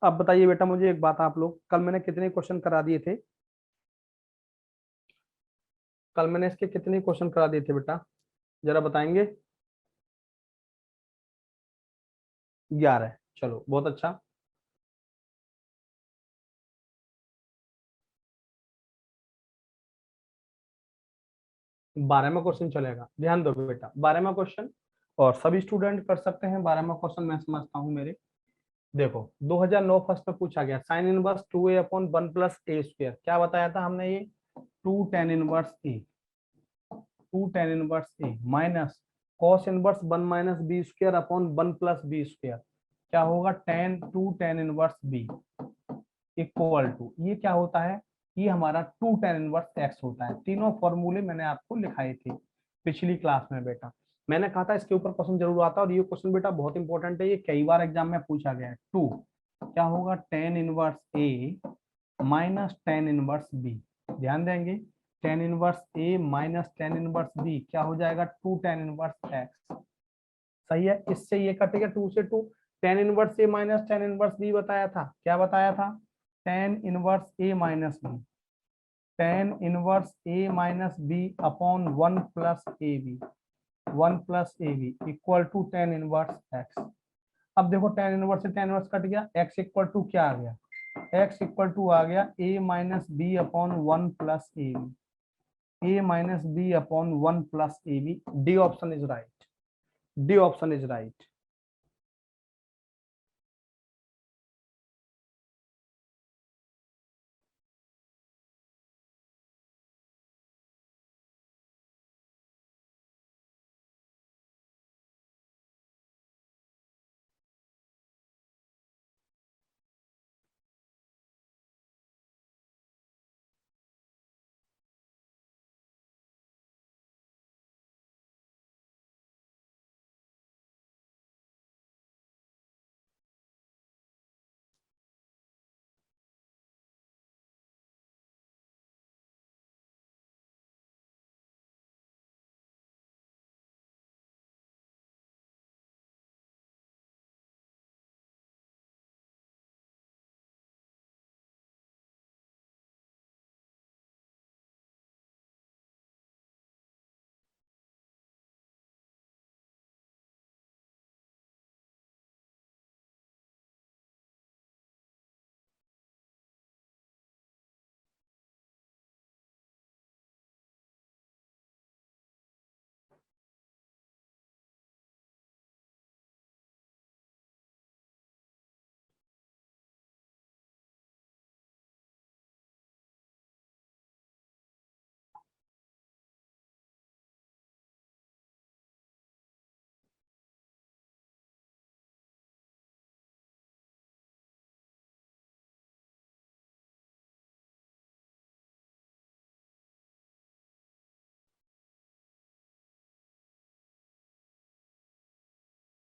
अब बताइए बेटा मुझे एक बात, आप लोग कल मैंने कितने क्वेश्चन करा दिए थे? कल मैंने इसके कितने क्वेश्चन करा दिए थे बेटा, जरा बताएंगे? 11। चलो बहुत अच्छा। 12वां क्वेश्चन चलेगा, ध्यान दो बेटा, 12वां क्वेश्चन। और सभी स्टूडेंट कर सकते हैं 12वां क्वेश्चन, मैं समझता हूँ मेरे। देखो 2009 फर्स्ट में पूछा गया, sine inverse 2a upon 1 + a²। क्या बताया था हमने ये? 2 tan 1 a, 2 tan 1 a minus cos inverse 1 - b² upon 1 + b²। क्या होगा? 2 tan 1 b इक्वल टू, ये क्या होता है? ये हमारा 2 tan 1 x होता है। तीनों फॉर्मूले मैंने आपको लिखाए थे पिछली क्लास में बेटा। मैंने कहा था इसके ऊपर क्वेश्चन जरूर आता है, और ये क्वेश्चन बेटा बहुत इंपॉर्टेंट है, ये कई बार एग्जाम में पूछा गया है। 2 क्या होगा? tan 1 a minus tan 1 b। ध्यान देंगे, tan 1 a minus tan 1 b क्या हो जाएगा? 2 tan 1 x। सही है, इससे ये कटेगा 2 से 2। tan 1 a minus tan 1 b बताया था, क्या बताया था? tan 1 a minus b, tan 1 a - b upon 1 + ab, 1 + ab equal to tan 1 x। अब देखो tan 1 से tan 1 कट गया, x इक्वल टू क्या आ गया? x इक्वल टू आ गया a - b upon 1 + ab, a - b upon 1 + ab। D option is right, D option is right.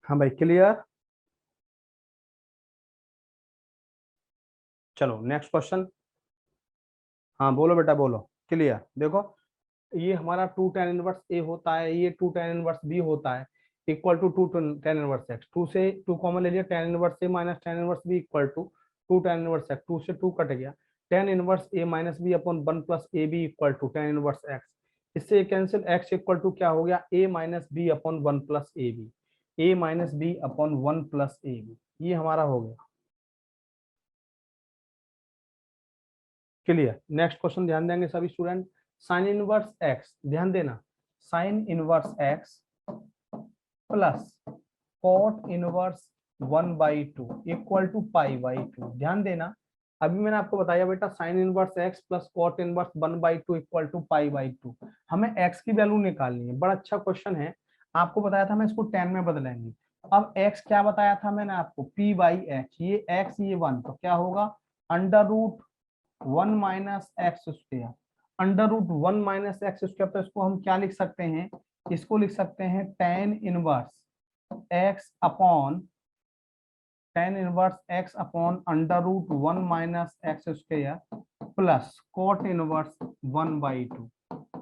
हाँ भाई, क्लियर? चलो नेक्स्ट क्वेश्चन। हाँ बोलो बेटा बोलो। क्लियर? देखो ये हमारा 2 tan 1 a होता है, ये 2 tan 1 b होता है, इक्वल टू 2 tan 1 x। 2 से 2 कॉमन ले लिया, tan 1 a minus tan 1 b equal to 2 tan 1 x। 2 से 2 कट गया, tan 1 a - b upon 1 + ab equal to tan 1 x। इससे कैंसिल, x इक्वल टू क्या हो गया? a - b upon 1 + ab, a - b upon 1 + ab। ये हमारा हो गया। क्लियर? नेक्स्ट क्वेश्चन ध्यान देंगे सभी स्टूडेंट। साइन इनवर्स एक्स, ध्यान देना, sine inverse x plus cot inverse 1/2 equal to π/2। ध्यान देना, अभी मैंने आपको बताया बेटा sine inverse x plus cot inverse 1/2 equal to π/2। हमें एक्स की वैल्यू निकालनी है, बड़ा अच्छा क्वेश्चन है। आपको बताया था मैं इसको 10 में बदलेंगे। अब एक्स क्या बताया था मैंने आपको? p/x, ये x ये 1, तो क्या होगा? √1 - x²। √1 - x², तो इसको हम क्या लिख सकते हैं? इसको लिख सकते हैं tan 1 x upon √1 - x² plus cot inverse 1/2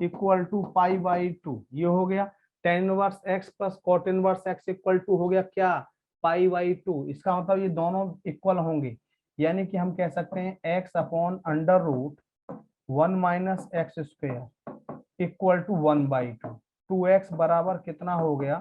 equal to π/2। ये हो गया tan 1 x plus cot inverse x equal to हो गया क्या? π/2। इसका मतलब ये दोनों इक्वल होंगे, यानी कि हम कह सकते हैं x upon under root 1 - x² equal to 1/2। 2x बराबर कितना हो गया,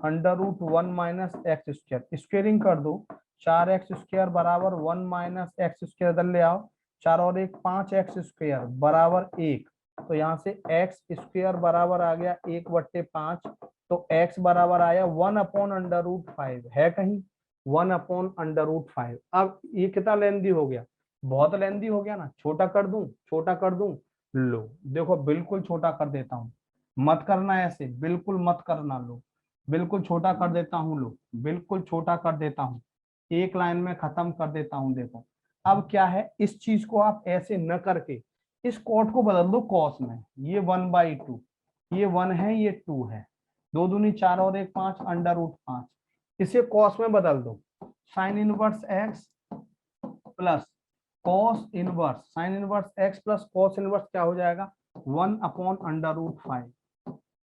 अंडर रूट 1 - x²। स्क्वेयरिंग कर दो, 4x² बराबर 1 - x² इधर ले आओ, 4 और 1 5x² बराबर 1। तो यहाँ से x² बराबर आ गया 1/5। तो x बराबर आया 1/√5 है कहीं, 1/√5। अब ये कितना लेंदी हो गया, बहुत लेंदी हो गया ना, छोटा कर दूं, छोटा कर दूं। लो देखो बिल्कुल छोटा कर देता हूँ, मत करना ऐसे, बिल्कुल मत करना। लो बिल्कुल छोटा कर देता हूँ, लो बिल्कुल छोटा कर देता हूँ, एक लाइन में खत्म कर देता हूँ। देखो अब क्या है, इस चीज को आप ऐसे न करके इस कॉट को बदल दो कॉस में। ये 1/2, ये 1 है, ये 2 है, 2 दूनी 4 और 1 5 अंडर रूट 5। इसे कॉस में बदल दो, sine inverse x plus cos inverse, sine inverse x plus cos inverse क्या हो जाएगा, 1/√5।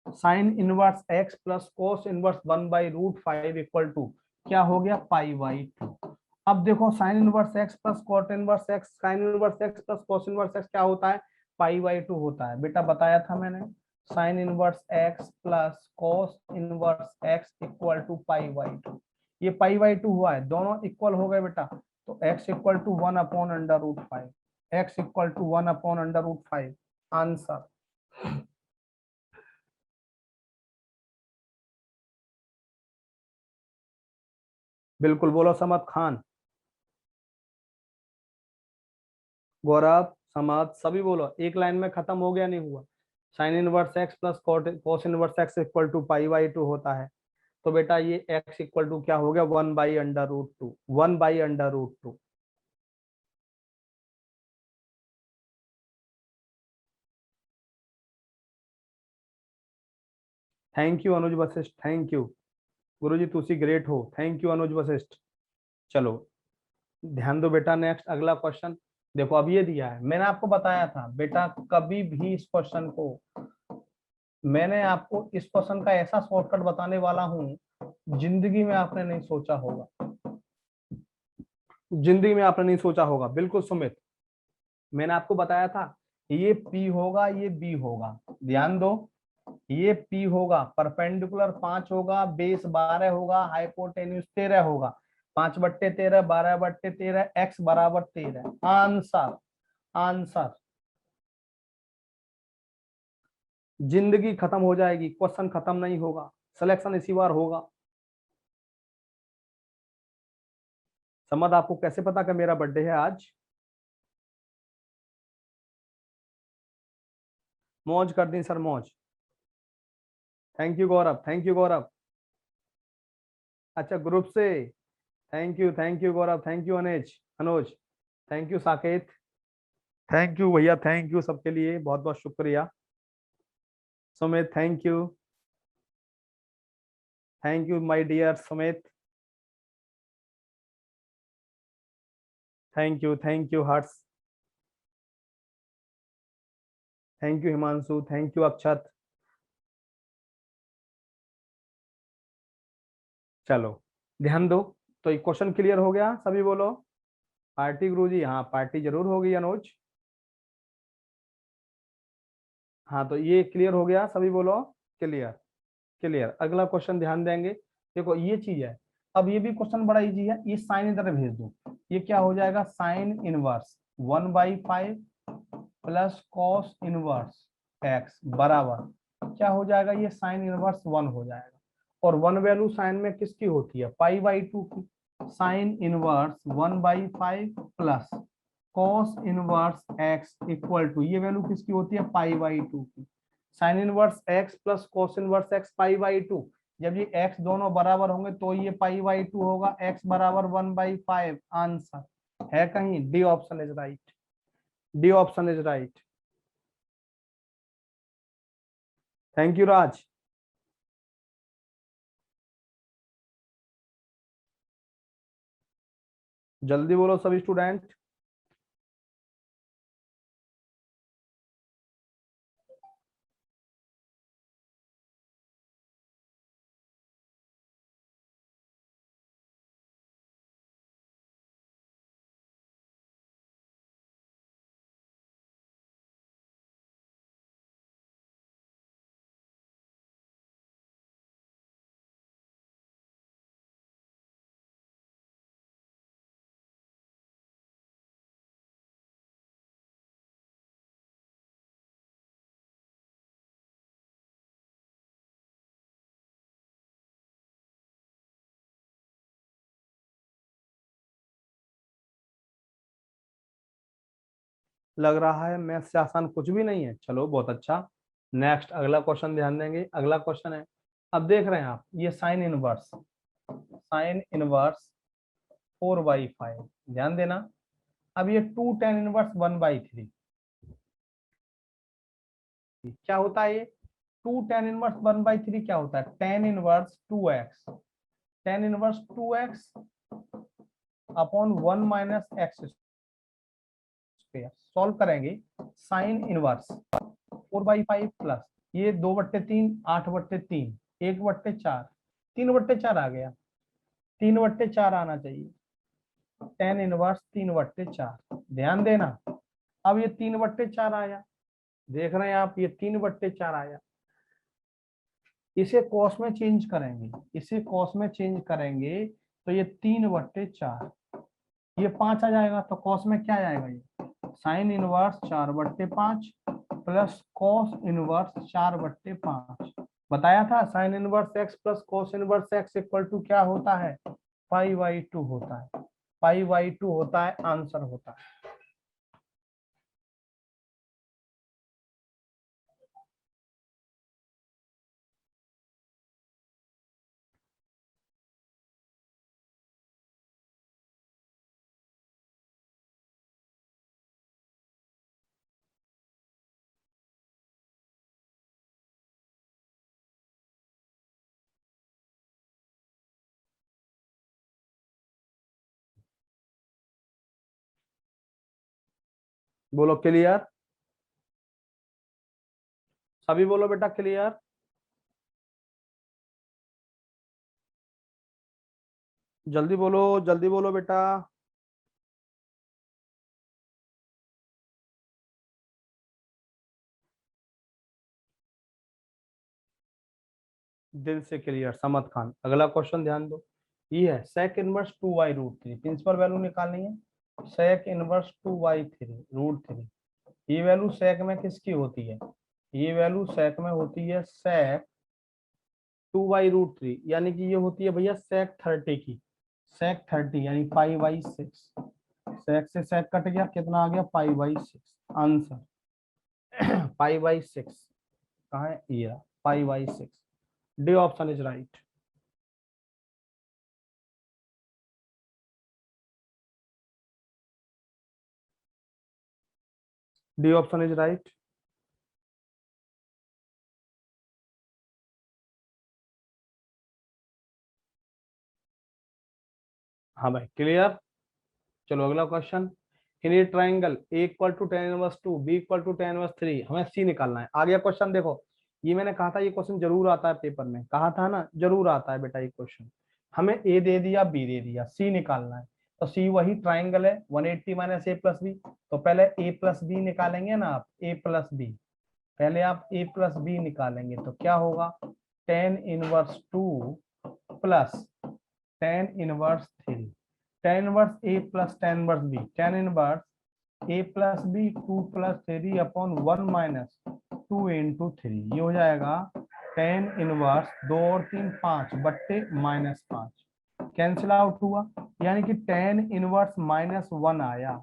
Sine inverse x plus cos inverse 1/√5 equal to क्या हो गया, π/2। अब देखो sine inverse x plus cot inverse x, sine inverse x plus cos inverse x क्या होता है, π/2 होता है। बेटा बताया था मैंने, sine inverse x plus cos inverse x equal to π/2। ये π/2 हुआ है, दोनों इक्वल हो गए बेटा। तो x equal to 1/√5, x equal to 1/√5 answer. बिल्कुल बोलो समद खान, गौरव, समद सभी बोलो, एक लाइन में खत्म हो गया नहीं हुआ। Sine inverse x plus cos inverse x equal to π/2 होता है। तो बेटा ये x इक्वल टू क्या हो गया, 1/√2, 1/√2। Thank you Anuj Vashishtha, thank you गुरुजी, तुसी ग्रेट हो, थैंक यू अनुज वशिष्ठ। चलो ध्यान दो बेटा, नेक्स्ट अगला क्वेश्चन देखो। अब ये दिया है, मैंने आपको बताया था बेटा, कभी भी इस क्वेश्चन को, मैंने आपको इस क्वेश्चन का ऐसा शॉर्टकट बताने वाला हूं, जिंदगी में आपने नहीं सोचा होगा, जिंदगी में आपने नहीं सोचा होगा। बिल्कुल सुमित, मैंने आपको बताया था ये P होगा, ये B होगा, ध्यान दो, ये P होगा, परपेंडिकुलर 5 होगा, बेस 12 होगा, हाइपोटेन्यूज 13 होगा, 5/13, 12/13, x बराबर 13। Answer, answer. जिंदगी खत्म हो जाएगी, क्वेश्चन खत्म नहीं होगा, सिलेक्शन इसी बार होगा। समझ, आपको कैसे पता कि मेरा बर्थडे है आज? मौज कर दी सर, मौज। Thank you Gaurav, thank you Gaurav. अच्छा ग्रुप से, thank you Gaurav, thank you Anuj, Anuj, thank you Saket, thank you भैया, थैंक यू सबके लिए बहुत बहुत शुक्रिया। Sumit thank you my dear Sumit, thank you Harsh, thank you Himanshu, thank you Akshat. चलो ध्यान दो, तो ये क्वेश्चन क्लियर हो गया, सभी बोलो पार्टी गुरुजी। हाँ पार्टी जरूर होगी अनुज। हाँ तो ये क्लियर हो गया, सभी बोलो क्लियर, क्लियर। अगला क्वेश्चन ध्यान देंगे, देखो ये चीज है। अब ये भी क्वेश्चन बड़ा इजी है, ये साइन इधर भेज दो, ये क्या हो जाएगा, sine inverse 1/5 plus cos inverse x बराबर क्या हो जाएगा, ये साइन इनवर्स 1 हो जाएगा। और 1 वैल्यू साइन में किसकी होती है, π/2 की। Sine inverse 1/5 plus cos inverse x equal to, ये वैल्यू किसकी होती है, π/2 की। Sine inverse x plus cos inverse x π/2, जब ये x दोनों बराबर होंगे तो ये π/2 होगा, x बराबर 1/5। आंसर है कहीं, D option is right, D option is right. Thank you Raj. जल्दी बोलो सभी स्टूडेंट। लग रहा है मैथ से आसान कुछ भी नहीं है, चलो बहुत अच्छा। नेक्स्ट अगला क्वेश्चन ध्यान देंगे। अगला क्वेश्चन है, अब देख रहे हैं आप ये साइन इनवर्स 4/5, ध्यान देना। अब ये 2 tan 1 1/3 क्या होता है? ये 2 tan 1 1/3 क्या होता है? tan 1 2x upon 1 - x²। Solve करेंगे। साइन इनवर्स 4/5 प्लस ये 2/3 8/3 1/4 3/4 आ गया, 3/4 आना चाहिए। tan 1 3/4, ध्यान देना। अब ये 3/4 आया, देख रहे हैं आप, ये 3/4 आया। इसे कॉस में चेंज करेंगे, इसे कॉस में चेंज करेंगे तो ये 3/4, ये 5 आ जाएगा। तो कॉस में क्या आएगा? ये sine inverse 4/5 plus cos inverse 4/5। बताया था sine inverse x plus cos inverse x equal to क्या होता है? π/2 होता है। π/2 होता है, आंसर होता है। बोलो क्लियर, सभी बोलो बेटा क्लियर। जल्दी बोलो बेटा। दिल से क्लियर समत खान। अगला क्वेश्चन ध्यान दो, ये है sec 1 2y√3, प्रिंसिपल वैल्यू निकालनी है। sec 1 2y√3, ये वैल्यू सेक में किसकी होती है? ये वैल्यू सेक में होती है sec 2y√3, यानी कि ये होती है भैया sec 30 की। sec 30 यानी π/6। सेक से सेक कट गया, कितना आ गया? π/6। आंसर π/6 कहाँ है? ये π/6। D option is right. D option is right. हाँ भाई क्लियर। चलो अगला question. In a triangle A equal to tan 1 2 B equal to tan 1 3, हमें सी निकालना है। आ गया क्वेश्चन, देखो ये मैंने कहा था ये क्वेश्चन जरूर आता है पेपर में, कहा था ना जरूर आता है बेटा ये क्वेश्चन। हमें ए दे दिया बी दे दिया, सी निकालना है। तो सी वही ट्राइंगल है 180 - a + b। तो पहले a + b निकालेंगे ना आप, a + b। पहले आप a + b निकालेंगे तो क्या होगा? tan 1 2 plus tan 1 3, tan 1 a plus tan 1 b, tan 1 a + b 2 + 3 upon 1 - 2 × 3, ये हो जाएगा tan 1 2 और 3 5/-5 कैंसिल आउट हुआ, यानी कि tan 1 -1 आया।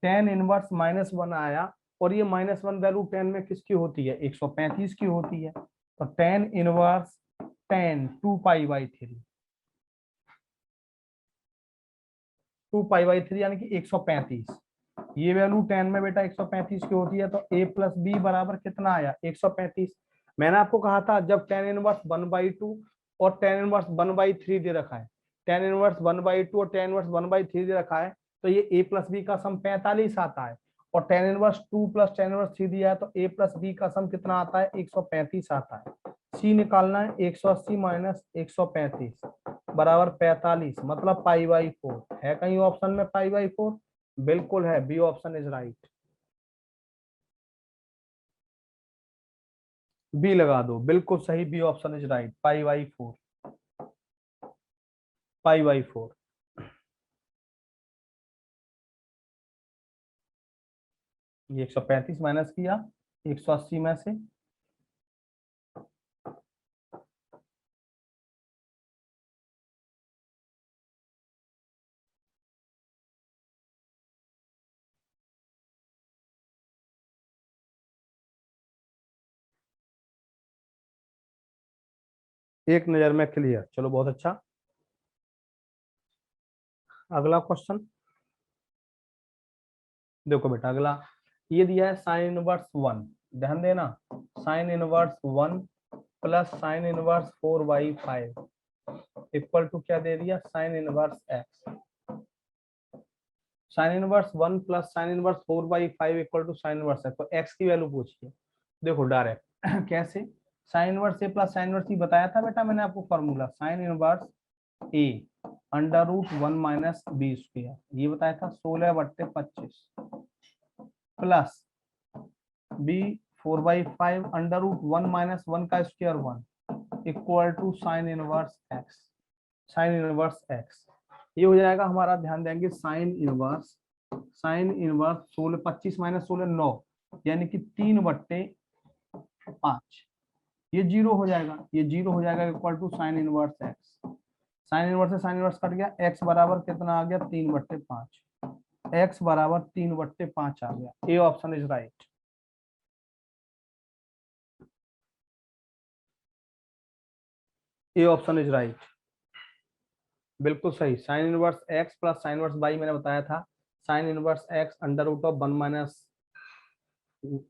tan 1 आया, और ये -1 वैल्यू 10 में किसकी होती है? 135 की होती है। तो tan 1 2π/3, 2π/3 यानी कि 135। ये वैल्यू 10 में बेटा 135 की होती है। तो a + b बराबर कितना आया? 135। मैंने आपको कहा था जब tan 1 1/2 और tan 1 1/3 दे रखा है, tan 1 1/2 और tan 1 1/3 दे रखा है, तो ये a + b का सम 45 आता है। और tan 1 2 + tan 1 3 दिया है, तो a + b का सम कितना आता है? 135 आता है। सी निकालना है, 180 - 135 बराबर 45, मतलब π/4 है कहीं ऑप्शन में π/4? बिल्कुल है, B option is right. B लगा दो, बिल्कुल सही, बी ऑप्शन इज राइट, π/4। π/4। ये 135 माइनस किया 180 में से, एक नजर में क्लियर। चलो बहुत अच्छा। अगला क्वेश्चन देखो बेटा, अगला ये दिया है साइन इनवर्स 1। ध्यान देना, sine inverse 1 plus sine inverse 4/5 equal to क्या दे दिया, sine inverse x. Sine inverse 1 plus sine inverse 4/5 equal to sine inverse x. तो एक्स की वैल्यू पूछिए। देखो डायरेक्ट कैसे, sine inverse A plus sine inverse E बताया था बेटा मैंने आपको formula, sine inverse A under root 1 minus B square, ये बताया था 16/25 प्लस बी 4/5 अंडर रूट 1 माइनस 1 का square 1 equal to sine inverse x. Sine inverse x ये हो जाएगा हमारा, ध्यान देंगे साइन इनवर्स 16, 25 माइनस 16 9, यानी कि 3/5। ये जीरो हो जाएगा, ये जीरो हो जाएगा equal to sine inverse x. Sine inverse से साइन इनवर्स कट गया, एक्स बराबर कितना आ गया 3/5। एक्स बराबर 3/5 आ गया। A option is right. A option is right, बिल्कुल सही। Sine inverse x plus sine inverse y मैंने बताया था, sine inverse x under root of 1 minus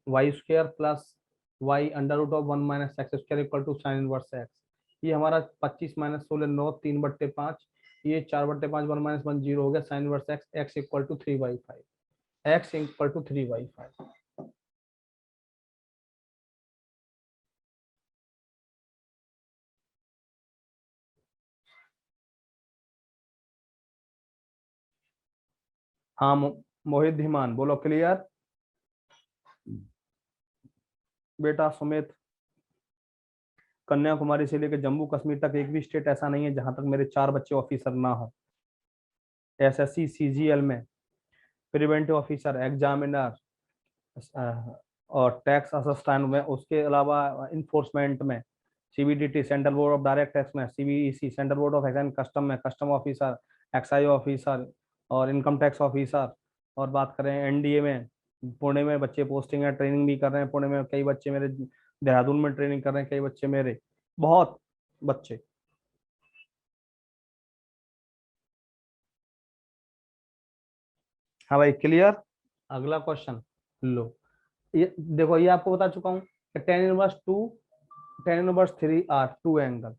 y square plus y under root of 1 minus x square equal to sine inverse x. ये हमारा 25 minus 16 9, 3/5, ये 4/5 1 minus 1 zero हो गया। Sine inverse x, x equal to 3/5, x equal to 3/5। हाँ मोहित धीमान बोलो clear. बेटा सुमित, कन्याकुमारी से लेकर जम्मू कश्मीर तक एक भी स्टेट ऐसा नहीं है जहां तक मेरे 4 बच्चे ऑफिसर ना हो। एसएससी सीजीएल में प्रिवेंटिव ऑफिसर, एग्जामिनर और टैक्स असिस्टेंट में, उसके अलावा इन्फोर्समेंट में CBDT central board of direct tax में, CBEC central board of excise custom में कस्टम ऑफिसर, एक्साइज ऑफिसर और इनकम टैक्स ऑफिसर। और बात करें एनडीए में, पुणे में बच्चे पोस्टिंग है, ट्रेनिंग भी कर रहे हैं पुणे में, कई बच्चे मेरे देहरादून में ट्रेनिंग कर रहे हैं, कई बच्चे मेरे, बहुत बच्चे। हाँ भाई क्लियर। अगला क्वेश्चन लो, ये देखो, ये आपको बता चुका हूँ कि tan inverse 2 tan inverse 3 are two angle.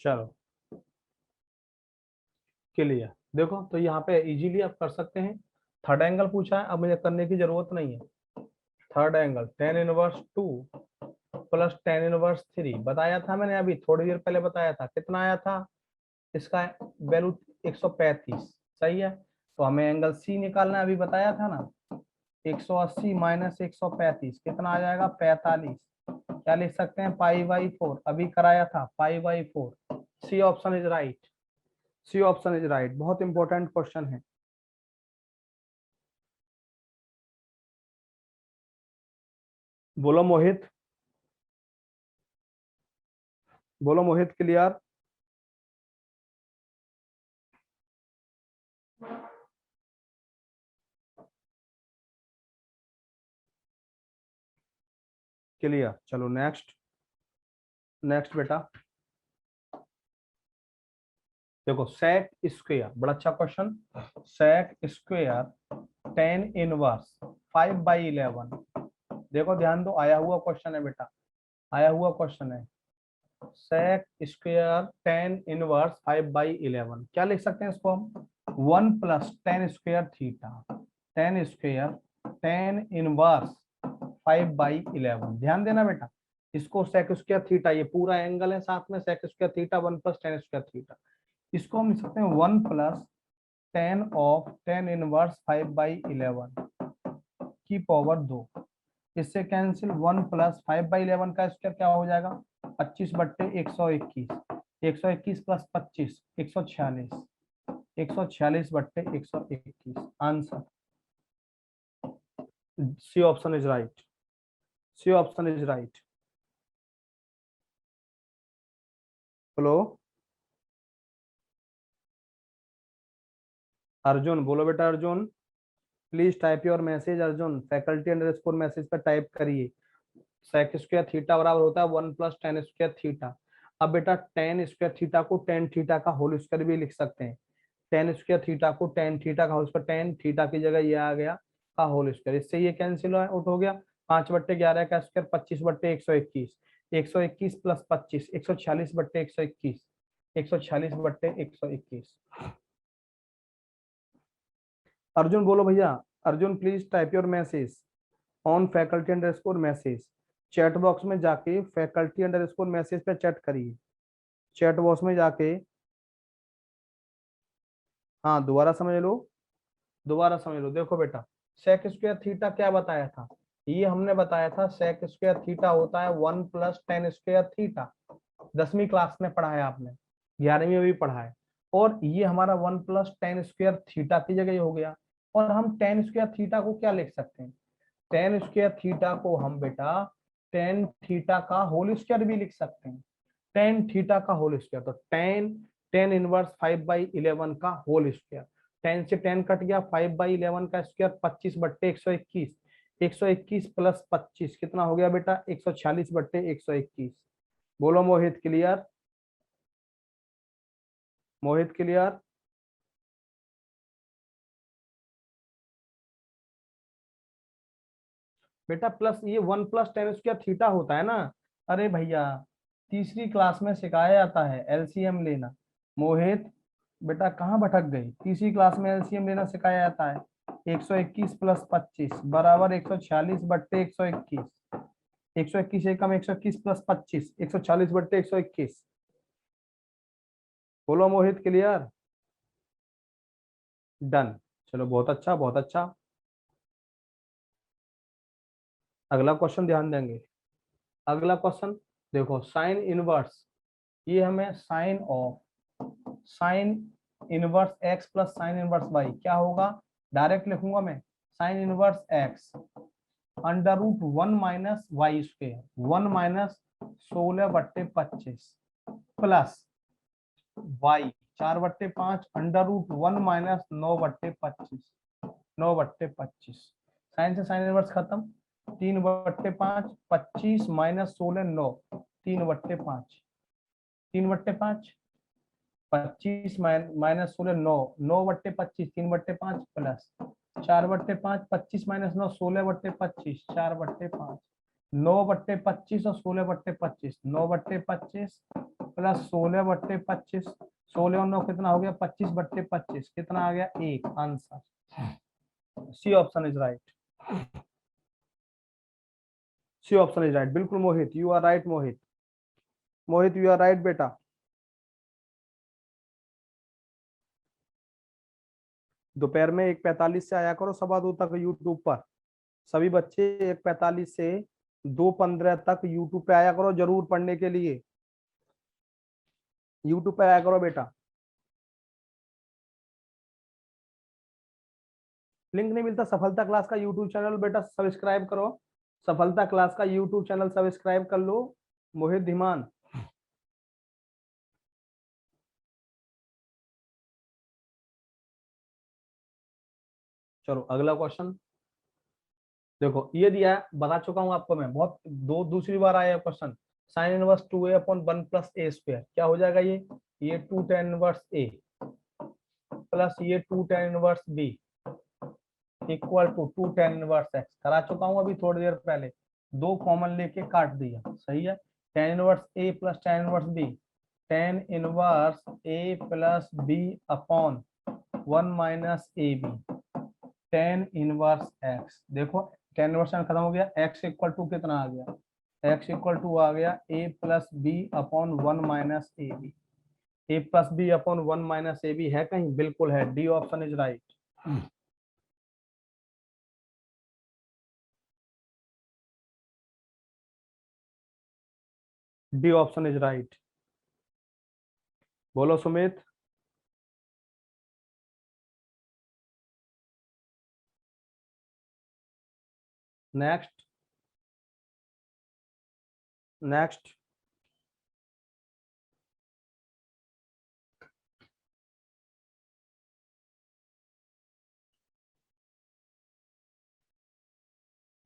चलो क्लियर। देखो तो यहाँ पे इजीली आप कर सकते हैं। थर्ड एंगल पूछा है, अब मुझे करने की जरूरत नहीं है। Third angle ten inverse 2 plus ten inverse 3 बताया था मैंने, अभी थोड़ी देर पहले बताया था। कितना आया था इसका वैल्यू, 135। सही है, तो हमें एंगल सी निकालना है, अभी बताया था ना। 180 माइनस 135 कितना आ जाएगा, 45। क्या लिख सकते हैं, पाई/4। अभी कराया था पाई/4। C option is right. C option is right, बहुत इंपॉर्टेंट क्वेश्चन है। बोलो मोहित, बोलो मोहित क्लियर। क्लियर, चलो नेक्स्ट। नेक्स्ट बेटा देखो, सेक स्क्वायर, बड़ा अच्छा क्वेश्चन। Sec square tan inverse 5/11। देखो ध्यान दो, आया हुआ क्वेश्चन है बेटा, आया हुआ क्वेश्चन है। सेक स्क्वायर टेन इनवर्स 5/11, क्या लिख सकते हैं इसको हम, 1 plus tan square theta. Ten square tan inverse 5/11। ध्यान देना बेटा, इसको सेक स्क्वायर थीटा, ये पूरा एंगल है साथ में, sec square theta 1 plus tan square theta. इसको हम लिख सकते हैं 1 plus tan of tan inverse 5/11 की पावर 2। इससे कैंसिल 1 प्लस 5/11 का स्क्वायर क्या हो जाएगा 25/121। 121 plus 25 146। 146/121 answer C option is right. C option is right. Hello Arjun, बोलो बेटा Arjun. Please type your message Arjun, faculty underscore message पे टाइप करिए। सेक स्क्वायर थीटा बराबर होता है 1 प्लस टेन स्क्वायर थीटा। अब बेटा टेन स्क्वायर थीटा को टेन थीटा का होल स्क्वायर भी लिख सकते हैं। टेन स्क्वायर थीटा को टेन थीटा का होल स्क्वायर, टेन थीटा की जगह ये आ गया का होल स्क्वायर, इससे ये कैंसिल आउट हो गया। 5/11 का स्क्वायर 25/121। 121 प्लस 25 146/121। 146/121। अर्जुन बोलो भैया। Arjun please type your message on faculty underscore message. Chat box में जाके फैकल्टी अंडरस्कोर मैसेज पे चैट करिए। चैट बॉक्स में जाके, हाँ दोबारा समझ लो, दोबारा समझ लो। देखो बेटा सेक स्क्वायर थीटा क्या बताया था, ये हमने बताया था सेक स्क्वायर थीटा होता है 1 प्लस टेन स्क्वायर थीटा। 10वीं क्लास में पढ़ा है आपने, 11वीं में भी पढ़ा है। और ये हमारा 1 प्लस टेन स्क्वायर थीटा की जगह हो गया। और हम टेन स्क्वायर थीटा को क्या लिख सकते हैं, टेन स्क्वायर थीटा को हम बेटा टेन थीटा का होल स्क्वायर भी लिख सकते हैं। टेन थीटा का होल स्क्वायर, तो टेन टेन इनवर्स 5/11 का होल स्क्वायर। टेन से टेन कट गया, 5/11 का स्क्वायर 25/121। 121 प्लस 25 कितना हो गया बेटा 146/121। बोलो मोहित क्लियर। मोहित क्लियर। बेटा प्लस ये 1 प्लस टेन स्क्वायर थीटा होता है ना। अरे भैया तीसरी क्लास में सिखाया जाता है एलसीएम लेना। मोहित बेटा कहाँ भटक गई, तीसरी क्लास में एलसीएम लेना सिखाया जाता है। 121 प्लस 25 बराबर 146/121। 121 से कम 121 प्लस 25 140/121। बोलो मोहित क्लियर। डन। चलो बहुत अच्छा बहुत अच्छा। अगला क्वेश्चन ध्यान देंगे। अगला क्वेश्चन देखो साइन इनवर्स, ये हमें sine inverse x plus sine inverse y क्या होगा, डायरेक्ट लिखूंगा मैं। Sine inverse x √1 minus y square 1 minus 16/25 plus y 4/5 √1 minus 9/25। 9/25 sine से साइन इनवर्स खत्म। 3/5 25 माइनस 16 9। 3/5 3/5 25 माइनस 16 9। 9/25 3/5 plus 4/5 25 minus 9 16/25 4/5। 9/25 और 16/25 9/25 प्लस 16/25। 16 और 9 कितना हो गया 25/25 कितना आ गया 1 answer. C option is right. C option is right बिल्कुल Mohit, you are right Mohit. Mohit you are right बेटा। दोपहर में 1:45 से आया करो 2:15 तक यूट्यूब पर। सभी बच्चे 1:45 से 2:15 तक यूट्यूब पे आया करो जरूर पढ़ने के लिए। यूट्यूब पे आया करो बेटा। लिंक नहीं मिलता सफलता क्लास का यूट्यूब चैनल बेटा सब्सक्राइब करो। सफलता क्लास का यूट्यूब चैनल सब्सक्राइब कर लो मोहित धीमान। चलो अगला क्वेश्चन देखो, ये दिया है बता चुका हूं आपको मैं, बहुत दूसरी बार आया question. Sine inverse 2a/1 plus A square क्या हो जाएगा ये 2 tan इनवर्स ए प्लस ये 2 tan inverse B equal to 2 tan inverse x. करा चुका हूं अभी थोड़ी देर पहले, दो कॉमन लेके काट दिया सही है। tan inverse A plus tan inverse B, tan inverse A plus B upon 1 minus A B tan inverse x. देखो tan इनवर्स खत्म हो गया, x इक्वल टू कितना आ गया, x इक्वल टू आ गया a plus B upon 1 minus A B. A plus B upon 1 minus A B है कहीं? बिल्कुल है, D option is right. D option is right. बोलो सुमित। Next next.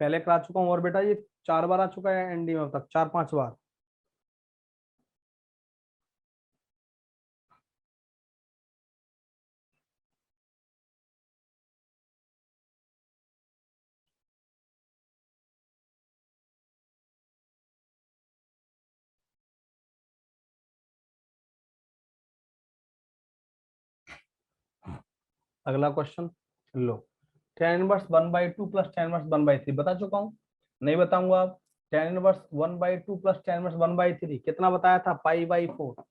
पहले करा चुका हूँ और बेटा ये 4 बार आ चुका है एनडी में अब तक, 4-5 बार। अगला क्वेश्चन लो। tan inverse 1/2 plus tan inverse 1/3 बता चुका हूँ, नहीं बताऊंगा अब। tan inverse 1/2 plus tan inverse 1/3 कितना बताया था? π/4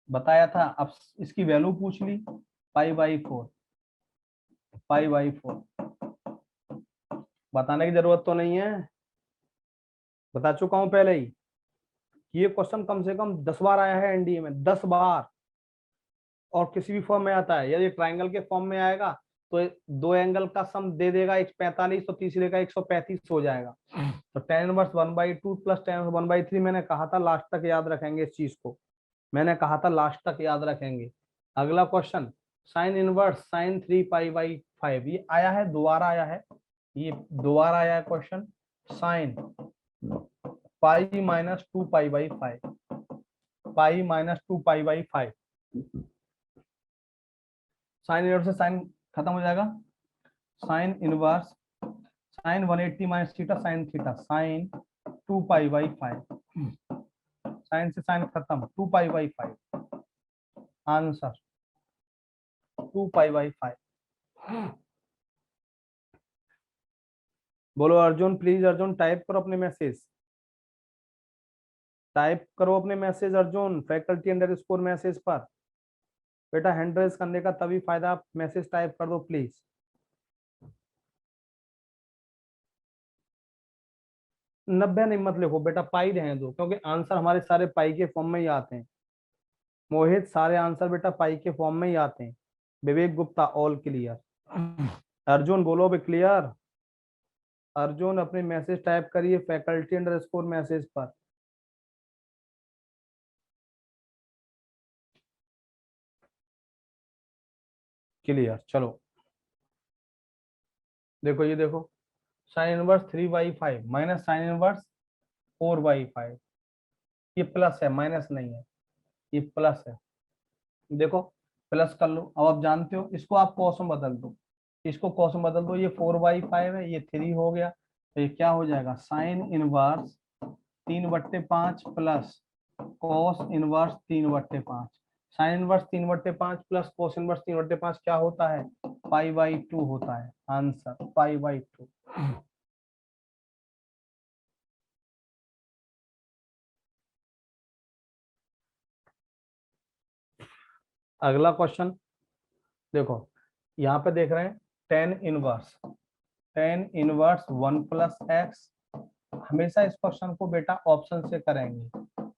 बताया था। अब इसकी वैल्यू पूछ ली, π/4, π/4 बताने की जरूरत तो नहीं है, बता चुका हूं पहले ही। ये क्वेश्चन कम से कम 10 बार आया है एनडीए में, 10 बार। और किसी भी फॉर्म में आता है, यदि ट्राइंगल के फॉर्म में आएगा तो दो एंगल का सम दे देगा 145, तो तीसरे का 135 हो जाएगा। तो tan inverse 1/2 plus tan inverse 1/3 मैंने कहा था लास्ट तक याद रखेंगे इस चीज को, मैंने कहा था लास्ट तक याद रखेंगे। अगला क्वेश्चन, साइन इनवर्स साइन 3π/5 ये आया है, दोबारा आया है, ये दोबारा आया है क्वेश्चन। साइन π-2π/5, π-2π/5। साइन इनवर्स से साइन खत्म हो जाएगा, sine inverse sine 180 minus theta sine theta, sine 2π/5, sine से साइन खत्म, 2π/5 आंसर, 2π/5। बोलो अर्जुन, प्लीज अर्जुन टाइप करो अपने मैसेज, टाइप करो अपने message Arjun, faculty underscore message पर। बेटा हैंड रेज करने का तभी फायदा, आप मैसेज टाइप कर दो प्लीज। नब्बे नहीं मत लिखो बेटा, पाई रहने दो, क्योंकि आंसर हमारे सारे पाई के फॉर्म में ही आते हैं। मोहित सारे आंसर बेटा पाई के फॉर्म में ही आते हैं। विवेक गुप्ता ऑल क्लियर। अर्जुन बोलो भी क्लियर। अर्जुन अपने मैसेज टाइप करिए फैकल्टी अंडरस्कोर मैसेज पर। क्लियर, चलो देखो ये देखो, sine inverse 3/5 minus sign inverse 4/5, ये प्लस है माइनस नहीं है, ये प्लस है। देखो प्लस कर लो, अब आप जानते हो इसको आप कॉस में बदल दो, इसको कॉस में बदल दो, ये 4/5 है, ये 3 हो गया, तो ये क्या हो जाएगा? Sine inverse 3/5 plus cos inverse 3/5। Sine inverse 3/5 plus cos inverse 3/5 क्या होता है? π/2 होता है, आंसर π/2। अगला क्वेश्चन देखो, यहाँ पे देख रहे हैं टेन इनवर्स 1 + x। हमेशा इस क्वेश्चन को बेटा ऑप्शन से करेंगे,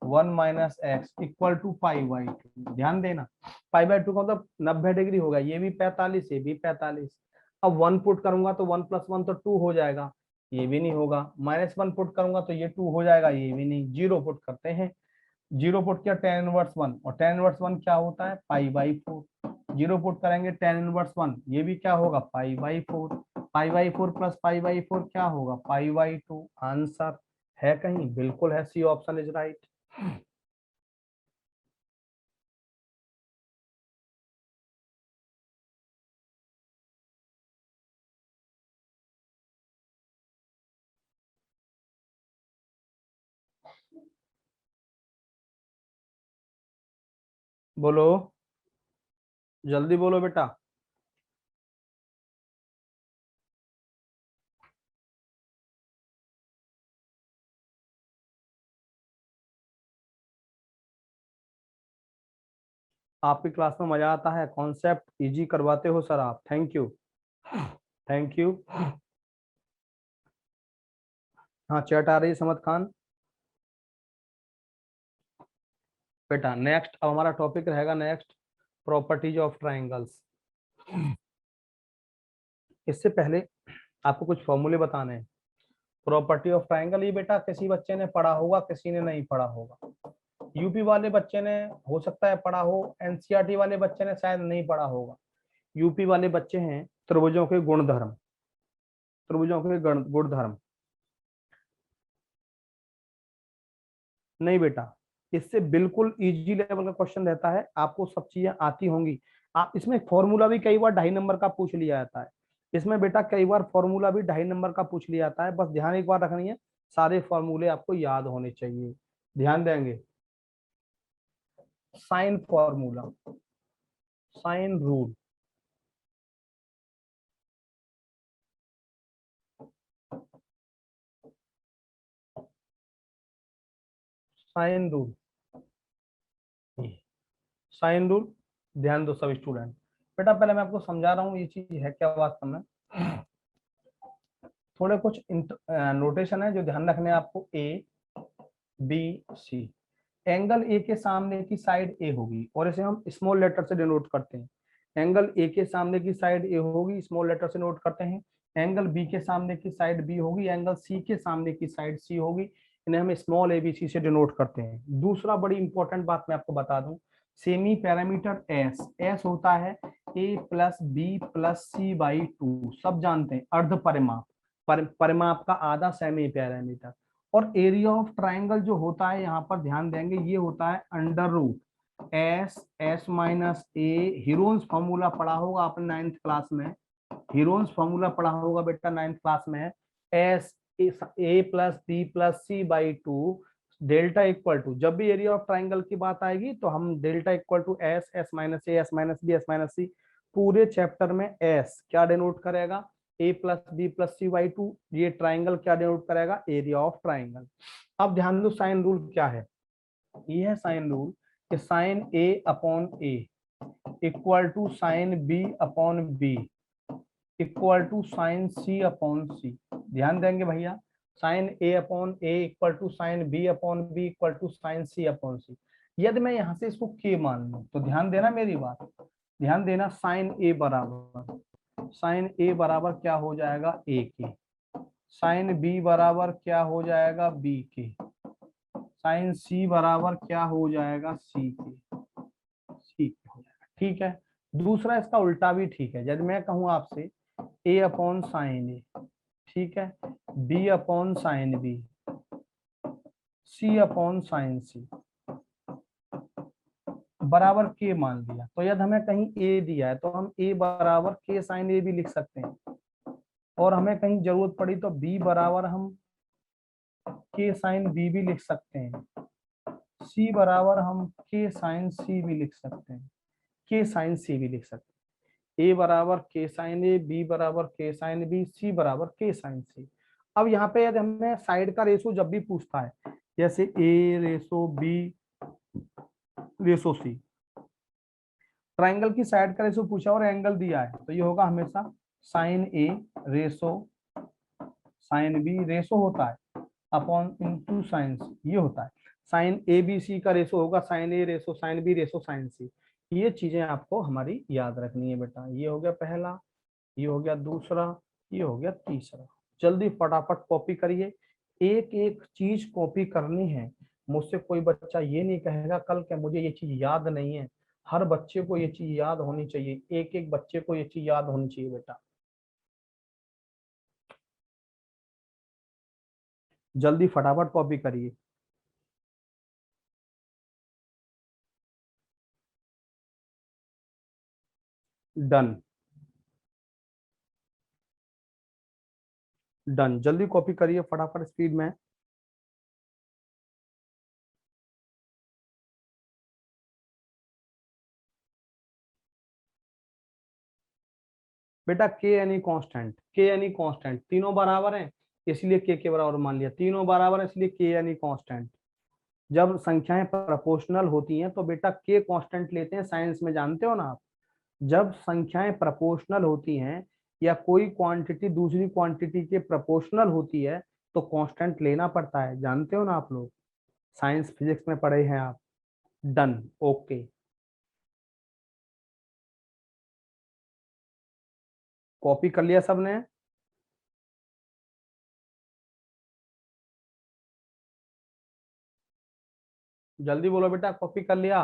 1 - x = π/2। ध्यान देना, π/2 का मतलब 90 डिग्री होगा, ये भी 45, ये भी 45। अब 1 पुट करूंगा तो 1 + 1 तो 2 हो जाएगा, ये भी नहीं होगा। -1 पुट करूंगा तो ये 2 हो जाएगा, ये भी नहीं। 0 पुट करते हैं, 0 पुट किया tan इनवर्स 1, और tan इनवर्स 1 क्या होता है? π/4। 0 पुट करेंगे tan इनवर्स 1, ये भी क्या होगा? π/4। π/4 प्लस π/4 क्या होगा? π/2। आंसर है कहीं? बिल्कुल है, सी ऑप्शन इज राइट। बोलो जल्दी बोलो बेटा। आपकी क्लास में मजा आता है, कॉन्सेप्ट इजी करवाते हो सर आप, थैंक यू थैंक यू। हाँ चैट आ रही है समद खान। बेटा नेक्स्ट अब हमारा टॉपिक रहेगा नेक्स्ट प्रॉपर्टीज ऑफ ट्राइंगल्स। इससे पहले आपको कुछ फॉर्मूले बताने हैं। प्रॉपर्टी ऑफ ट्राइंगल ये बेटा किसी बच्चे ने पढ़ा होगा, किसी ने नहीं पढ़ा होगा। यूपी वाले बच्चे ने हो सकता है पढ़ा हो, एनसीईआरटी वाले बच्चे ने शायद नहीं पढ़ा होगा। यूपी वाले बच्चे हैं त्रिभुजों के गुणधर्म, त्रिभुजों के गुणधर्म। नहीं बेटा, इससे बिल्कुल इजी लेवल का क्वेश्चन रहता है, आपको सब चीजें आती होंगी। आप इसमें फॉर्मूला भी कई बार 2.5 नंबर का पूछ लिया जाता है। इसमें बेटा कई बार फॉर्मूला भी 2.5 नंबर का पूछ लिया जाता है, बस ध्यान एक बार रखनी है, सारे फॉर्मूले आपको याद होने चाहिए। ध्यान देंगे। Sine formula, sine rule, sine rule, sine rule. ध्यान दो सब स्टूडेंट। बेटा पहले मैं आपको समझा रहा हूँ ये चीज है क्या वास्तव में। थोड़े कुछ नोटेशन है जो ध्यान रखने हैं आपको। ए बी सी, एंगल ए के सामने की साइड ए होगी और इसे हम स्मॉल लेटर से डिनोट करते हैं। एंगल ए के सामने की साइड ए होगी, स्मॉल लेटर से नोट करते हैं। एंगल बी के सामने की साइड बी होगी, एंगल सी के सामने की साइड सी होगी, इन्हें हम स्मॉल ए बी सी से डिनोट करते हैं। दूसरा बड़ी इंपॉर्टेंट बात मैं आपको बता दूं, सेमी पैरामीटर एस, एस होता है A plus B plus C by two, सब जानते हैं। अर्ध परिमाप, परिमाप का आधा सेमी पैरामीटर। और एरिया ऑफ ट्राइंगल जो होता है यहाँ पर ध्यान देंगे, ये होता है under root S, S minus A. Heron's formula पढ़ा होगा आपने 9th क्लास में, हीरोन्स फॉर्मूला पढ़ा होगा बेटा 9th क्लास में है S A plus B plus C by two delta equal to. जब भी एरिया ऑफ ट्राइंगल की बात आएगी तो हम delta equal to S, S minus A, S minus B, S minus C. पूरे चैप्टर में एस क्या डिनोट करेगा, A plus B plus C by two. ये ट्राइंगल क्या डिनोट करेगा, एरिया ऑफ ट्राइंगल। अब ध्यान दो साइन रूल क्या है। ये है साइन रूल कि sine A upon A equal to sine B upon B equal to sine C upon C. ध्यान देंगे भैया, sign A upon A equal to sine B upon B equal to sine C upon C. यदि मैं यहाँ से इसको के मान लूं तो ध्यान देना मेरी बात, ध्यान देना। साइन ए बराबर क्या हो जाएगा, ए के। साइन बी बराबर क्या हो जाएगा, बी के। साइन सी बराबर क्या हो जाएगा, सी के। सी के हो जाएगा, ठीक है। दूसरा इसका उल्टा भी ठीक है, यदि मैं कहूं आपसे ए अपॉन साइन ए, ठीक है, B upon sine B, C upon sine सी बराबर के मान लिया, तो यदि हमें कहीं ए दिया है तो हम ए बराबर के साइन ए भी लिख सकते हैं। और हमें कहीं जरूरत पड़ी तो बी बराबर हम के साइन बी भी लिख सकते हैं। सी बराबर हम के साइन सी भी लिख सकते हैं, के साइन सी भी लिख सकते हैं। ए बराबर के साइन ए, बी बराबर के साइन बी, सी बराबर के साइन सी। अब यहाँ पे यदि हमें साइड का रेशो जब भी पूछता है, जैसे ए रेशो बी रेशो सी, ट्राइंगल की साइड का रेशो पूछा और एंगल दिया है, तो ये होगा हमेशा sign A ratio sine B ratio होता है अपॉन इंटू साइन सी, ये होता है। साइन ए बी सी का रेशो होगा sine A ratio sine B ratio sine C. ये चीजें आपको हमारी याद रखनी है बेटा। ये हो गया पहला, ये हो गया दूसरा, ये हो गया तीसरा। जल्दी फटाफट कॉपी करिए, एक एक चीज कॉपी करनी है। मुझसे कोई बच्चा ये नहीं कहेगा कल के मुझे ये चीज याद नहीं है। हर बच्चे को ये चीज याद होनी चाहिए, एक एक बच्चे को ये चीज याद होनी चाहिए बेटा। जल्दी फटाफट कॉपी करिए। डन, डन, जल्दी कॉपी करिए फटाफट स्पीड में। बेटा के यानी कांस्टेंट, के यानी कांस्टेंट, तीनों बराबर हैं इसलिए के बराबर मान लिया, तीनों बराबर है इसलिए के यानी कांस्टेंट। जब संख्याएं प्रोपोर्शनल होती हैं तो बेटा के कांस्टेंट लेते हैं साइंस में, जानते हो ना आप। जब संख्याएं प्रोपोर्शनल होती हैं या कोई क्वांटिटी दूसरी क्वांटिटी के प्रोपोर्शनल होती है तो कांस्टेंट लेना पड़ता है, जानते हो ना आप लोग, साइंस फिजिक्स में पढ़े हैं आप। Done, okay. कॉपी कर लिया सबने? जल्दी बोलो बेटा, कॉपी कर लिया?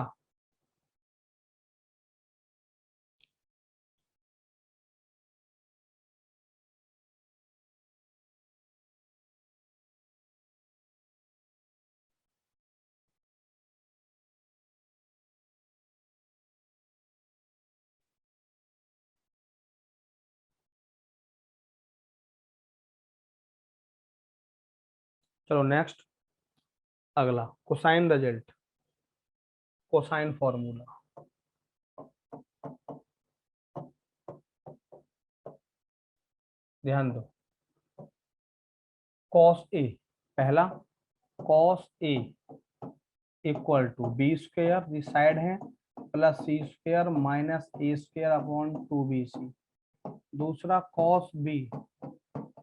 चलो नेक्स्ट, अगला कोसाइन रिजल्ट, कोसाइन फॉर्मूला। ध्यान दो, कॉस ए, पहला cos A equal to B square, this side है, plus C square minus A square upon 2bc। दूसरा cos B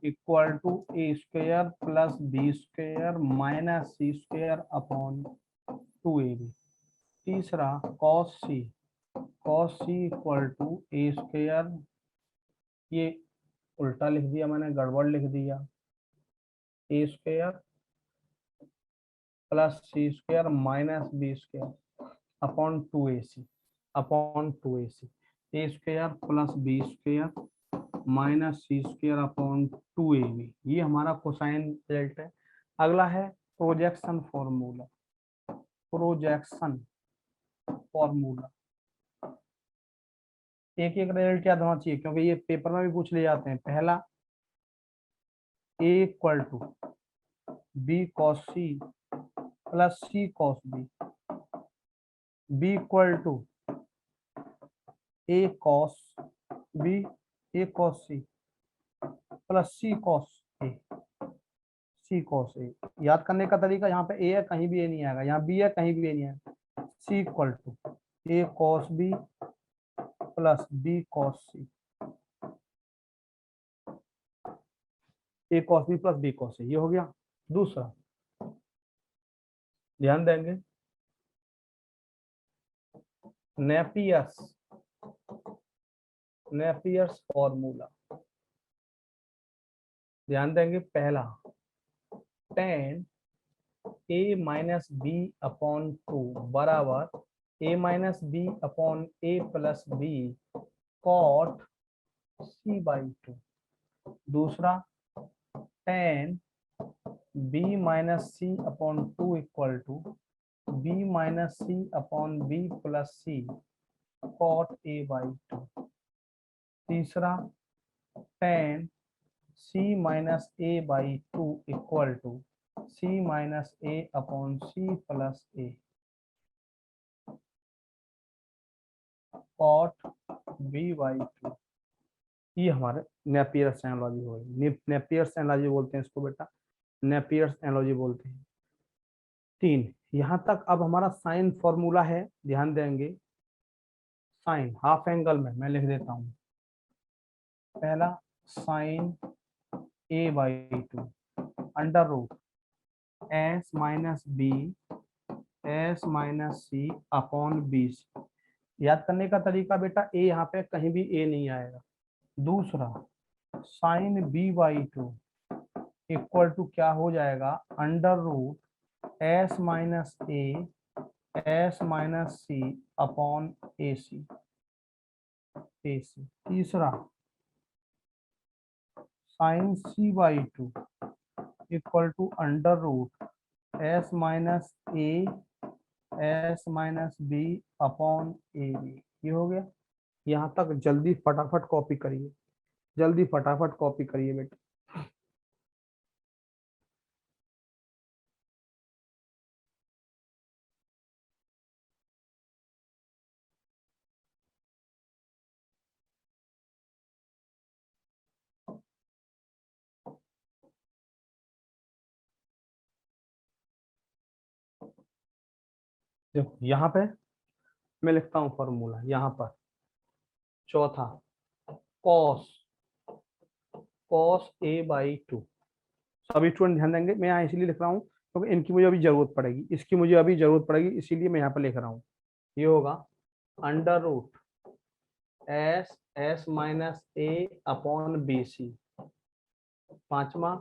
equal to A square plus B square minus C square upon 2ab। तीसरा cos C equal to A square, ये उल्टा लिख दिया मैंने, गड़बड़ लिख दिया, A square plus C square minus B square upon 2ac, upon 2ac। A square plus B square minus C square upon 2ab, ये हमारा कोसाइन रिजल्ट है। अगला है प्रोजेक्शन फॉर्मूला, प्रोजेक्शन फॉर्मूला। एक एक रिजल्ट याद होना चाहिए क्योंकि ये पेपर में भी पूछ ले जाते हैं। पहला A equal to B cos C plus C cos B, B equal to A cos B, A cos C plus C cos A, C cos A. याद करने का तरीका, यहाँ पे ए है कहीं भी ए नहीं आएगा, यहाँ बी है कहीं भी ए नहीं आएगा। C equal to A cos B plus B cos C, A cos B plus B cos C, ये हो गया। दूसरा ध्यान देंगे, नेपियर्स, नेपियर्स फॉर्मूला। ध्यान देंगे, पहला tan A minus B upon 2 बराबर A minus B upon A plus B cot C by 2। दूसरा tan B minus C upon 2 equal to B minus C upon B plus C cot A by 2। तीसरा tan C minus A by 2 equal to C minus A upon C plus A cot B by 2। ये हमारे Napier's analogy हो गई। Napier's analogy बोलते हैं इसको बेटा, Napier's analogy बोलते हैं। तीन, यहाँ तक अब हमारा साइन फॉर्मूला है, ध्यान देंगे। साइन हाफ एंगल में मैं लिख देता हूँ, पहला sine A by 2 under root S minus B, S minus C upon B. याद करने का तरीका बेटा, ए यहाँ पे कहीं भी ए नहीं आएगा। दूसरा sine B by 2 equal to क्या हो जाएगा, under root S minus S minus C upon A C, A C. तीसरा sine C by 2 equal to under root S minus A S minus B upon A B. ये हो गया। यहाँ तक जल्दी फटाफट कॉपी करिए, जल्दी फटाफट कॉपी करिए बेटा। देखो यहाँ पे मैं लिखता हूँ फॉर्मूला, यहाँ पर चौथा cos cos A by to. सभी स्टूडेंट ध्यान देंगे, मैं यहाँ इसलिए लिख रहा हूँ क्योंकि इनकी मुझे अभी जरूरत पड़ेगी, इसकी मुझे अभी जरूरत पड़ेगी, इसीलिए मैं यहाँ पर लिख रहा हूँ। ये होगा under root S S minus A upon B C. पांचवा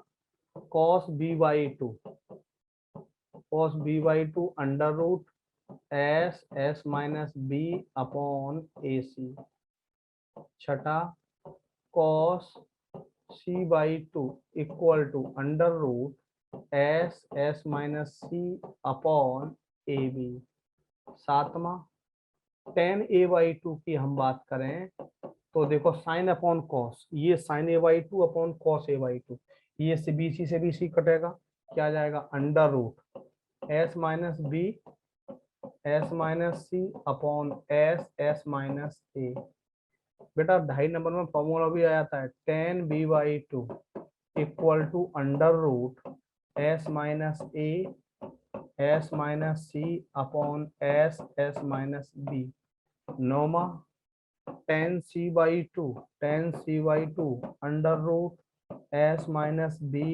cos B by two, cos B by two under root S S minus B upon A C. छठा cos C by two equal to under root S S minus C upon A B. सातवां tan A by two की हम बात करें तो देखो sine upon cos, ये sine A by two upon cos A by two, ये से बी सी कटेगा, क्या आ जाएगा under root S minus B S minus C upon S S minus A. बेटा 2.5 नंबर में फॉर्मूला भी आ जाता है, tan B by two equal to under root S minus A S minus C upon S S minus B. नौमा tan C by two under root S minus B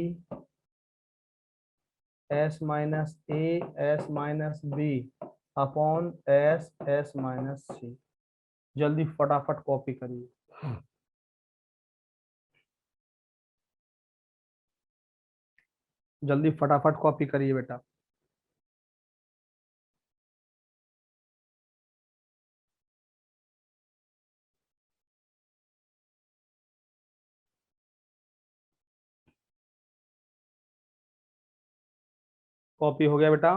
S minus A S minus B upon S S minus सी। जल्दी फटाफट copy करिए, जल्दी फटाफट copy करिए बेटा। Copy हो गया बेटा?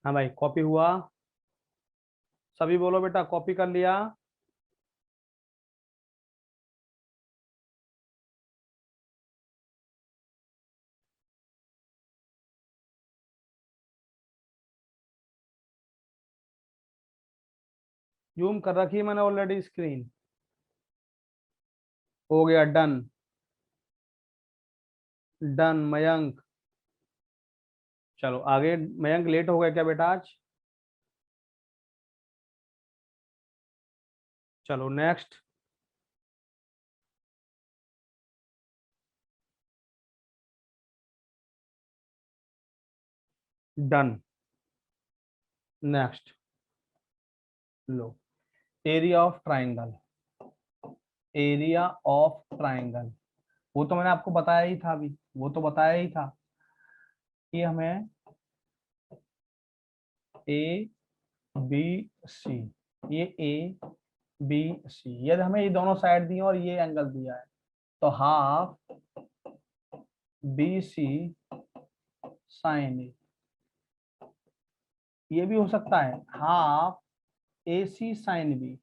हाँ भाई कॉपी हुआ? सभी बोलो बेटा कॉपी कर लिया? जूम कर रखी है मैंने ऑलरेडी स्क्रीन। हो गया डन। डन मयंक। चलो आगे। मयंक लेट हो गया क्या बेटा आज? चलो next. Done. Next low, area of triangle, area of triangle. वो तो मैंने आपको बताया ही था अभी, वो तो बताया ही था कि हमें ए बी सी, ये ए बी सी, यदि हमें ये दोनों साइड दिए और ये एंगल दिया है तो half B C sine A. ये भी हो सकता है half A C sine B,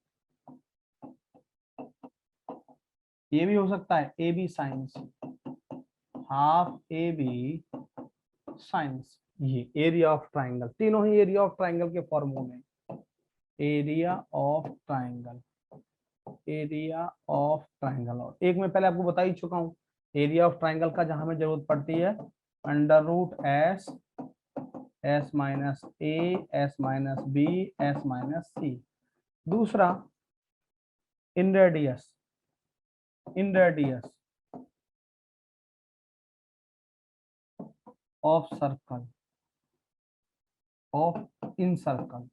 ये भी हो सकता है A B sine C, half A B sine C. ये एरिया ऑफ ट्राइंगल, तीनों ही एरिया ऑफ ट्राइंगल के फॉर्मूले। Area of triangle, area of triangle, और एक मैं पहले आपको बता ही चुका हूँ एरिया ऑफ ट्राइंगल का, जहां हमें जरूरत पड़ती है under root S S minus A S minus B S minus C. दूसरा inradius, inradius of circle, of incircle.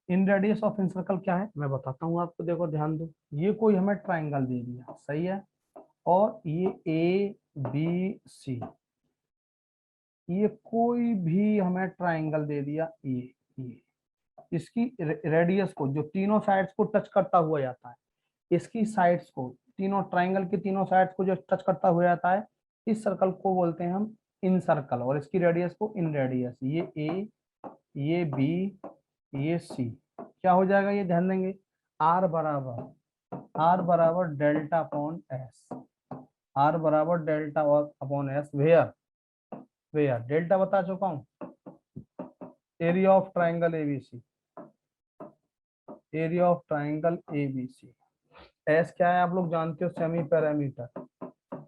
Inradius of incircle क्या है मैं बताता हूँ आपको, देखो ध्यान दो। ये कोई हमें ट्राइंगल दे दिया, सही है, और ये ए बी सी, ये कोई भी हमें ट्राइंगल दे दिया ये इसकी रेडियस को, जो तीनों साइड्स को टच करता हुआ जाता है, इसकी साइड्स को तीनों ट्राइंगल के तीनों साइड्स को जो टच करता हुआ जाता है, इस सर्कल को बोलते हैं हम इन सर्कल, और इसकी रेडियस को इन रेडियस। ये ए, ये बी, ये सी, क्या हो जाएगा ये ध्यान देंगे, आर बराबर डेल्टा अपॉन एस, आर बराबर delta upon S, where delta बता चुका हूं, area of triangle ABC, area of triangle ABC. S क्या है आप लोग जानते हो, semi perimeter,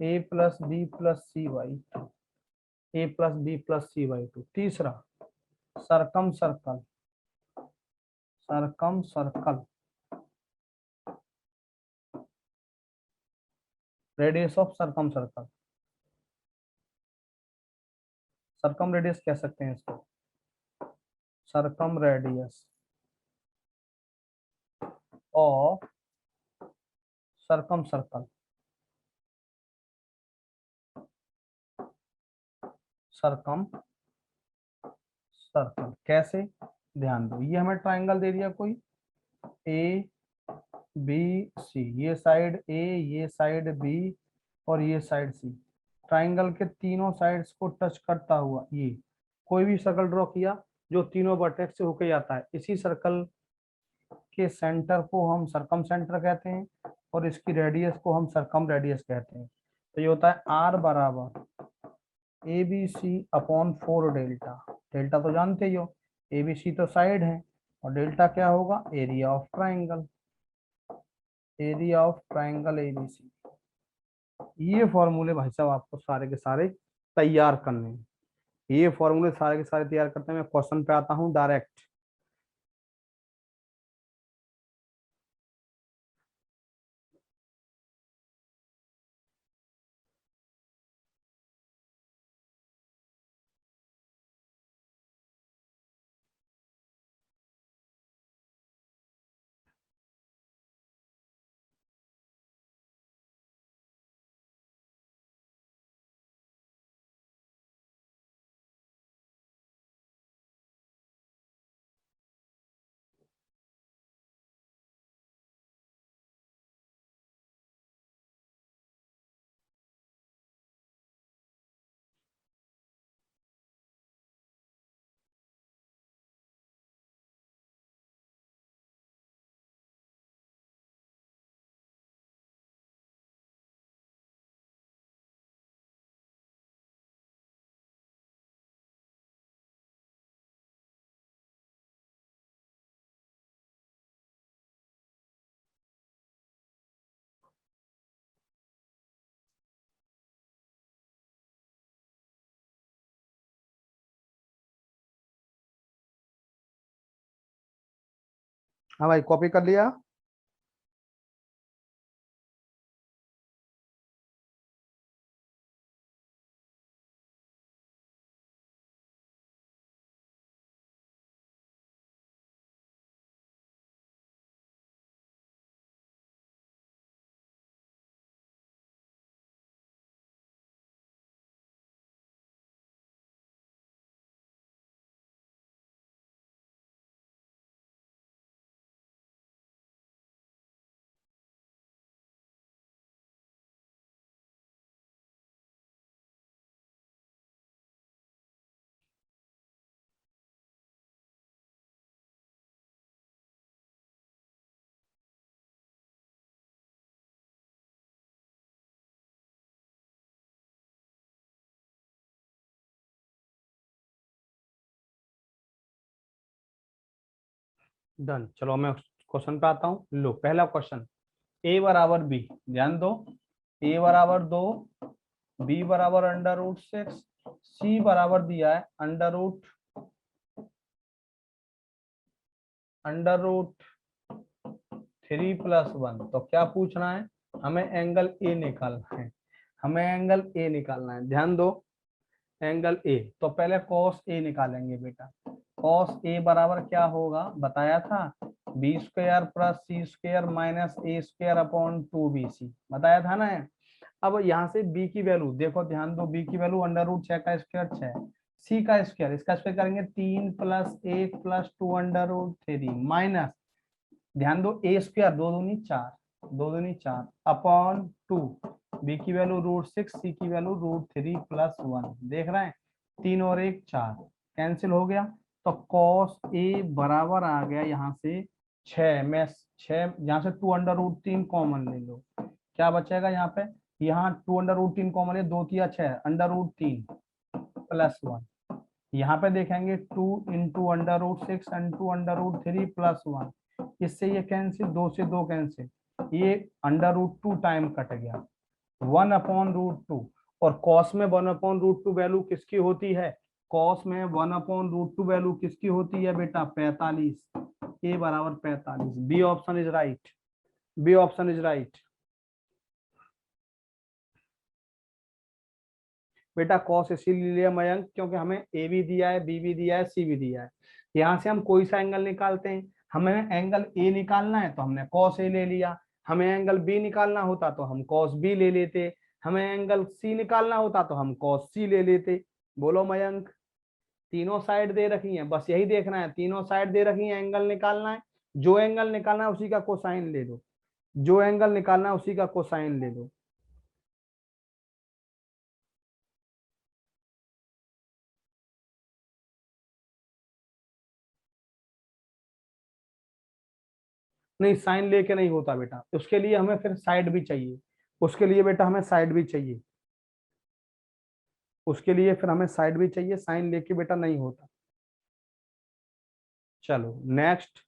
A plus B plus C by two, A plus B plus C by two. तीसरा circumcircle, circumcircle, radius of circumcircle, circumradius कह सकते हैं इसको, circumradius of circumcircle, सरकम circle कैसे, ध्यान दो, ये हमें ट्राइंगल दे दिया कोई, ए बी सी, ये साइड ए, ये साइड बी, और ये साइड सी। ट्राइंगल के तीनों साइड्स को टच करता हुआ ये कोई भी सर्कल ड्रॉ किया जो तीनों वर्टेक्स से होके जाता है, इसी सर्कल के सेंटर को हम सरकम सेंटर कहते हैं, और इसकी रेडियस को हम सरकम रेडियस कहते हैं। तो ये होता है आर बराबर A B C upon 4 delta, delta तो जानते ही हो, ए बी सी तो साइड है, और डेल्टा क्या होगा, area of triangle, area of triangle ABC. ये फॉर्मूले भाई साहब आपको सारे के सारे तैयार करने हैं, ये फॉर्मूले सारे के सारे तैयार करते हैं। मैं क्वेश्चन पे आता हूँ डायरेक्ट। हाँ भाई, कॉपी कर लिया। डन, चलो मैं क्वेश्चन पे आता हूँ। लो पहला क्वेश्चन, ए बराबर बी, ध्यान दो, ए बराबर 2, बी बराबर √6, सी बराबर दिया है √3+1। तो क्या पूछना है, हमें एंगल ए निकालना है, हमें एंगल ए निकालना है। ध्यान दो, एंगल ए, तो पहले कॉस ए निकालेंगे बेटा। कॉस ए बराबर क्या होगा, बताया था, b² + c² - a² upon 2bc, बताया था ना। अब यहाँ से b की वैल्यू देखो, ध्यान दो, b की वैल्यू √6 का स्क्वायर 6, c का स्क्वायर, इसका स्क्वायर करेंगे 3 + 1 + 2 √3 माइनस, ध्यान दो a² 2 दूनी 4, दो दूनी 4 अपॉन 2, बी की वैल्यू √6, सी की वैल्यू √3 प्लस 1। देख रहे हैं, 3 और 1 4, कैंसिल हो गया। तो कॉस ए बराबर आ गया यहाँ से 6 में 6, यहाँ से 2√3 कॉमन ले लो, क्या बचेगा यहाँ पे, यहाँ 2√3 कॉमन है, 2 तिया 6, √3 प्लस 1। यहाँ पे देखेंगे 2 इंटू √6 इंटू √3 प्लस 1, इससे ये कैंसिल, 2 से 2 कैंसिल, ये √2 टाइम कट गया, 1/√2। और कॉस में 1/√2 वैल्यू किसकी होती है, कॉस में 1/√2 वैल्यू किसकी होती है बेटा, 45। ए बराबर 45, B option is right, B option is right. बेटा कॉस इसीलिए लिया मयंक क्योंकि हमें ए भी दिया है, बी भी दिया है, सी भी दिया है। यहाँ से हम कोई सा एंगल निकालते हैं, हमें एंगल ए निकालना है तो हमने कॉस ए ले लिया, हमें एंगल बी निकालना होता तो हम कॉस बी ले लेते, हमें एंगल सी निकालना होता तो हम कॉस सी ले लेते। बोलो मयंक, तीनों साइड दे रखी है, बस यही देखना है, तीनों साइड दे रखी है, एंगल निकालना है, जो एंगल निकालना है उसी का कोसाइन ले लो, जो एंगल निकालना है उसी का कोसाइन ले लो। नहीं, साइन लेके नहीं होता बेटा, उसके लिए हमें फिर साइड भी चाहिए, उसके लिए बेटा हमें साइड भी चाहिए, उसके लिए फिर हमें साइड भी चाहिए, साइन लेके बेटा नहीं होता। चलो नेक्स्ट।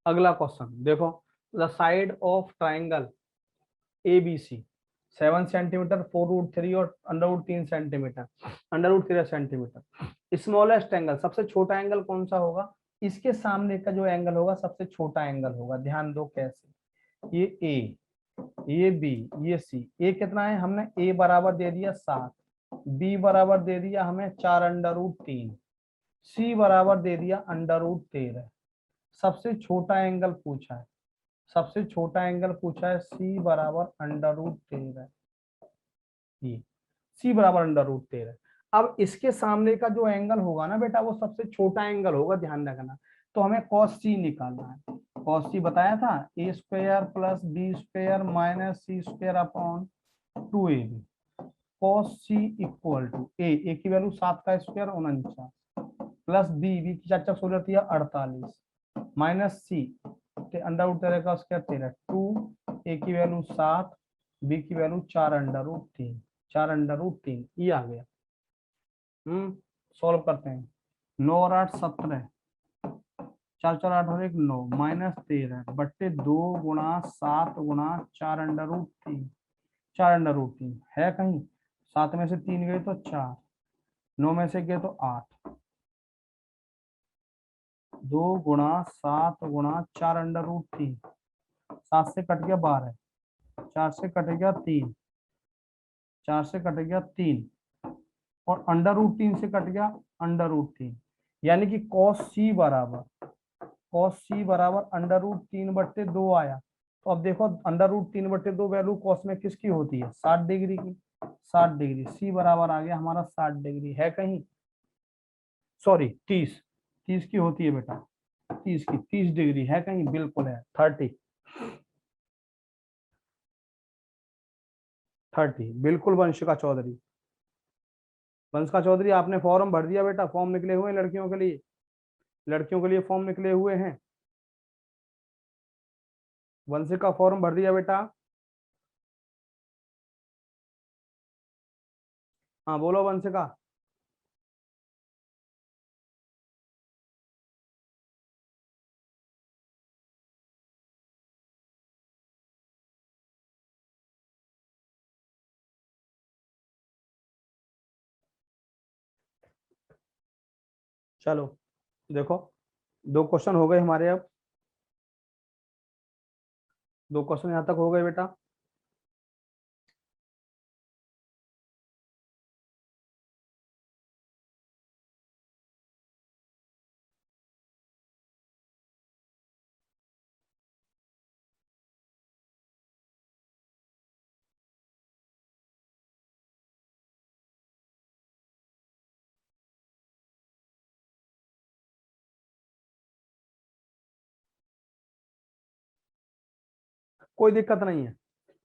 अगला क्वेश्चन देखो, the side of triangle A B C 7 centimetre, 4√3 और √3 सेंटीमीटर, √3 सेंटीमीटर। स्मॉलेस्ट एंगल, सबसे छोटा एंगल कौन सा होगा, इसके सामने का जो एंगल होगा सबसे छोटा एंगल होगा। ध्यान दो कैसे, ये ए, ये बी, ये सी। ए कितना है, हमने ए बराबर दे दिया 7, बी बराबर दे दिया हमें 4√3, सी बराबर दे दिया √13। सबसे छोटा एंगल पूछा है, सबसे छोटा एंगल पूछा है, सी बराबर √13, ये सी बराबर √13। अब इसके सामने का जो एंगल होगा ना बेटा वो सबसे छोटा एंगल होगा, ध्यान रखना। तो हमें cos सी निकालना है, cos सी बताया था a² plus b² minus c² upon 2ab। cos C equal to A की वैल्यू 7 का स्क्वायर 49, प्लस बी की 4 4 48, माइनस सी √13 का स्क्वायर 13, 2 ए की वैल्यू 7, बी की वैल्यू 4√3, 4√3 ये आ गया। सॉल्व करते हैं, 9 और 8 17, 4 4 8 और 1 9, -13 /2 गुणा 7 गुणा 4√3, 4√3 है कहीं, 7 में से 3 गए तो 4, 9 में से गए तो 8, 2 गुणा 7 गुणा 4√3, 7 से कट गया 12, 4 से कट गया 3, 4 से कट गया 3, और √3 से कट गया √3, यानी कि cos c बराबर √3/2 आया। तो अब देखो √3/2 वैल्यू कॉस में किसकी होती है, 60 डिग्री की, 60 डिग्री, सी बराबर आ गया हमारा 60 डिग्री है कहीं, सॉरी 30, 30 की होती है बेटा, 30 है कहीं, बिल्कुल है 30 बिल्कुल। वंशिका चौधरी, वंशिका चौधरी आपने फॉर्म भर दिया बेटा, फॉर्म निकले हुए हैं लड़कियों के लिए, लड़कियों के लिए फॉर्म निकले हुए हैं, वंशिका फॉर्म भर दिया बेटा। हाँ बोलो वंशिका। चलो देखो, 2 क्वेश्चन हो गए हमारे, अब 2 क्वेश्चन यहाँ तक हो गए बेटा। कोई दिक्कत नहीं है,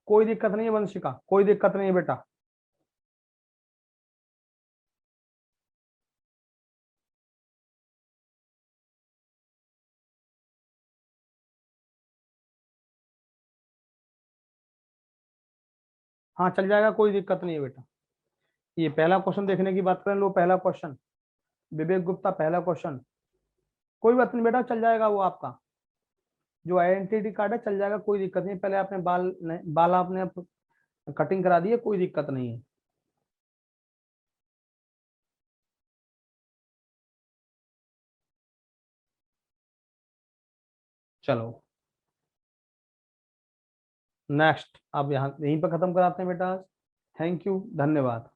कोई दिक्कत नहीं है वंशिका, कोई दिक्कत नहीं है बेटा। हाँ चल जाएगा, कोई दिक्कत नहीं है बेटा। ये पहला क्वेश्चन देखने की बात करें, लो पहला क्वेश्चन, विवेक गुप्ता पहला क्वेश्चन। कोई बात नहीं बेटा, चल जाएगा वो आपका जो आइडेंटिटी कार्ड है, चल जाएगा, कोई दिक्कत नहीं। पहले आपने बाल आपने कटिंग करा दी है, कोई दिक्कत नहीं है। चलो नेक्स्ट, अब यहाँ यहीं पर खत्म कराते हैं बेटा। थैंक यू, धन्यवाद।